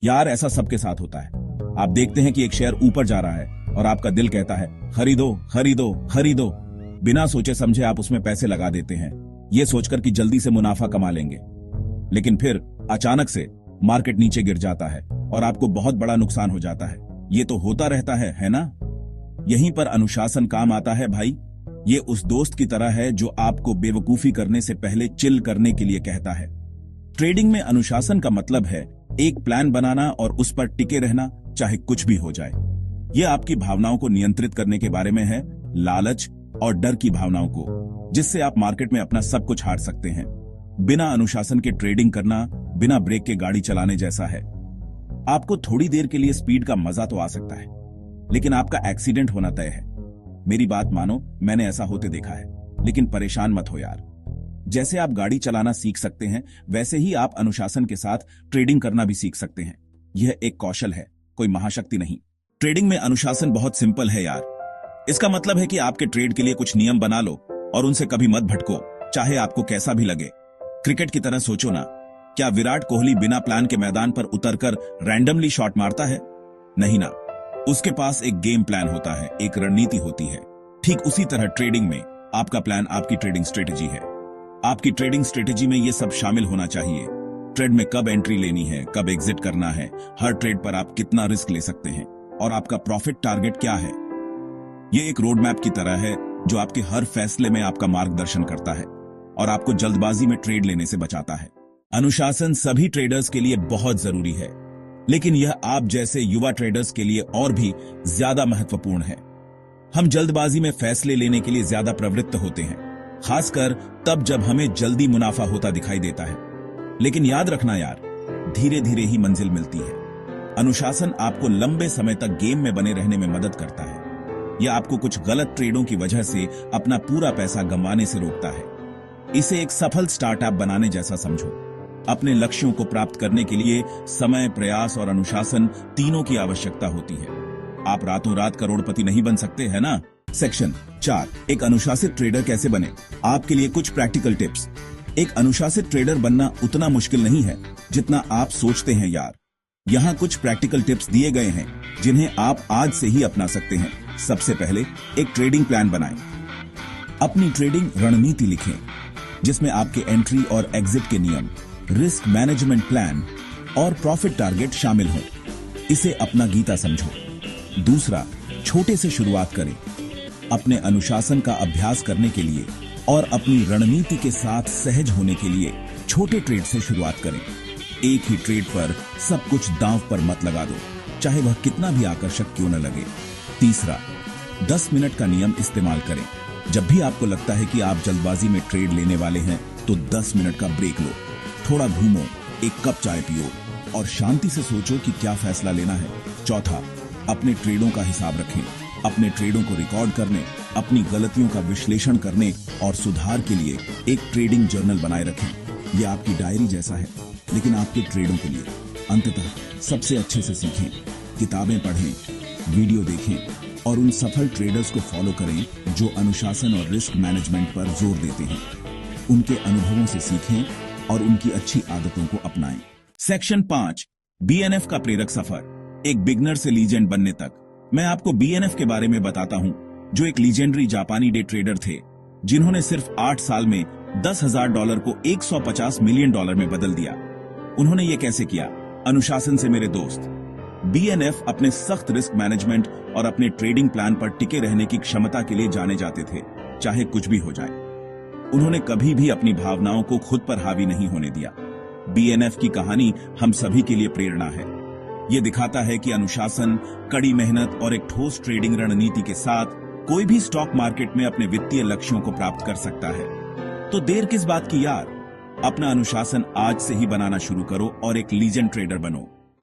यार ऐसा सबके साथ होता है। आप देखते हैं कि एक शेयर ऊपर जा रहा है और आपका दिल कहता है खरीदो खरीदो खरीदो। बिना सोचे समझे आप उसमें पैसे लगा देते हैं, ये सोचकर कि जल्दी से मुनाफा कमा लेंगे। लेकिन फिर अचानक से मार्केट नीचे गिर जाता है और आपको बहुत बड़ा नुकसान हो जाता है। ये तो होता रहता है ना? यहीं पर अनुशासन काम आता है भाई। ये उस दोस्त की तरह है जो आपको बेवकूफी करने से पहले चिल करने के लिए कहता है। ट्रेडिंग में अनुशासन का मतलब है एक प्लान बनाना और उस पर टिके रहना, चाहे कुछ भी हो जाए। यह आपकी भावनाओं को नियंत्रित करने के बारे में है, लालच और डर की भावनाओं को, जिससे आप मार्केट में अपना सब कुछ हार सकते हैं। बिना अनुशासन के ट्रेडिंग करना बिना ब्रेक के गाड़ी चलाने जैसा है। आपको थोड़ी देर के लिए स्पीड का मजा तो आ सकता है, लेकिन आपका एक्सीडेंट होना तय है। मेरी बात मानो, मैंने ऐसा होते देखा है। लेकिन परेशान मत हो यार। जैसे आप गाड़ी चलाना सीख सकते हैं, वैसे ही आप अनुशासन के साथ ट्रेडिंग करना भी सीख सकते हैं। यह एक कौशल है, कोई महाशक्ति नहीं। ट्रेडिंग में अनुशासन बहुत सिंपल है यार। इसका मतलब है कि आपके ट्रेड के लिए कुछ नियम बना लो और उनसे कभी मत भटको, चाहे आपको कैसा भी लगे। क्रिकेट की तरह सोचो ना, क्या विराट कोहली बिना प्लान के मैदान पर उतरकर रैंडमली शॉट मारता है? नहीं ना, उसके पास एक गेम प्लान होता है, एक रणनीति होती है। ठीक उसी तरह ट्रेडिंग में आपका प्लान आपकी ट्रेडिंग स्ट्रेटेजी है। आपकी ट्रेडिंग स्ट्रेटेजी में यह सब शामिल होना चाहिए। ट्रेड में कब एंट्री लेनी है, कब एग्जिट करना है, हर ट्रेड पर आप कितना रिस्क ले सकते हैं और आपका प्रॉफिट टारगेट क्या है। यह एक रोड मैप की तरह है जो आपके हर फैसले में आपका मार्गदर्शन करता है और आपको जल्दबाजी में ट्रेड लेने से बचाता है। अनुशासन सभी ट्रेडर्स के लिए बहुत जरूरी है, लेकिन यह आप जैसे युवा ट्रेडर्स के लिए और भी ज्यादा महत्वपूर्ण है। हम जल्दबाजी में फैसले लेने के लिए ज्यादा प्रवृत्त होते हैं, खासकर तब जब हमें जल्दी मुनाफा होता दिखाई देता है। लेकिन याद रखना यार, धीरे धीरे ही मंजिल मिलती है। अनुशासन आपको लंबे समय तक गेम में बने रहने में मदद करता है। यह आपको कुछ गलत ट्रेडों की वजह से अपना पूरा पैसा गंवाने से रोकता है। इसे एक सफल स्टार्टअप बनाने जैसा समझो। अपने लक्ष्यों को प्राप्त करने के लिए समय, प्रयास और अनुशासन तीनों की आवश्यकता होती है। आप रातों रात करोड़पति नहीं बन सकते, है ना? सेक्शन 4, एक अनुशासित ट्रेडर कैसे बने। आपके लिए कुछ प्रैक्टिकल टिप्स। एक अनुशासित ट्रेडर बनना उतना मुश्किल नहीं है जितना आप सोचते हैं यार। यहाँ कुछ प्रैक्टिकल टिप्स दिए गए हैं जिन्हें आप आज से ही अपना सकते हैं। सबसे पहले, एक ट्रेडिंग प्लान बनाएं। अपनी ट्रेडिंग रणनीति लिखें, जिसमें आपके एंट्री और एग्जिट के नियम, रिस्क मैनेजमेंट प्लान और प्रॉफिट टारगेट शामिल हों। इसे अपना गीता समझो। दूसरा, छोटे से शुरुआत करें। अपने अनुशासन का अभ्यास करने के लिए और अपनी रणनीति के साथ सहज होने के लिए छोटे ट्रेड से शुरुआत करें। एक ही ट्रेड पर सब कुछ दांव पर मत लगा दो, चाहे वह कितना भी आकर्षक क्यों न लगे। तीसरा, 10 मिनट का नियम इस्तेमाल करें। जब भी आपको लगता है कि आप जल्दबाजी में ट्रेड लेने वाले हैं, तो 10 मिनट का ब्रेक लो, थोड़ा घूमो, एक कप चाय पियो और शांति से सोचो कि क्या फैसला लेना है। चौथा, अपने ट्रेडों का हिसाब रखें। अपने ट्रेडों को रिकॉर्ड करने, अपनी गलतियों का विश्लेषण करने और सुधार के लिए एक ट्रेडिंग जर्नल बनाए रखें। यह आपकी डायरी जैसा है, लेकिन आपके ट्रेडों के लिए। अंततः सबसे अच्छे से सीखें, किताबें पढ़ें, वीडियो देखें और उन सफल ट्रेडर्स को फॉलो करें जो अनुशासन और रिस्क मैनेजमेंट पर जोर देते हैं। उनके अनुभवों से सीखें और उनकी अच्छी आदतों को अपनाएं। सेक्शन 5, बीएनएफ का प्रेरक सफर, एक बिगनर से लीजेंड बनने तक। मैं आपको बीएनएफ के बारे में बताता हूं, जो एक लीजेंडरी जापानी डे ट्रेडर थे, जिन्होंने सिर्फ 8 साल में $10,000 को $150 मिलियन में बदल दिया। उन्होंने ये कैसे किया? अनुशासन से मेरे दोस्त। बीएनएफ अपने सख्त रिस्क मैनेजमेंट और अपने ट्रेडिंग प्लान पर टिके रहने की क्षमता के लिए जाने जाते थे, चाहे कुछ भी हो जाए। उन्होंने कभी भी अपनी भावनाओं को खुद पर हावी नहीं होने दिया। बीएनएफ की कहानी हम सभी के लिए प्रेरणा है। यह दिखाता है कि अनुशासन, कड़ी मेहनत और एक ठोस ट्रेडिंग रणनीति के साथ कोई भी स्टॉक मार्केट में अपने वित्तीय लक्ष्यों को प्राप्त कर सकता है। तो देर किस बात की यार, अपना अनुशासन आज से ही बनाना शुरू करो और एक लीजेंड ट्रेडर बनो।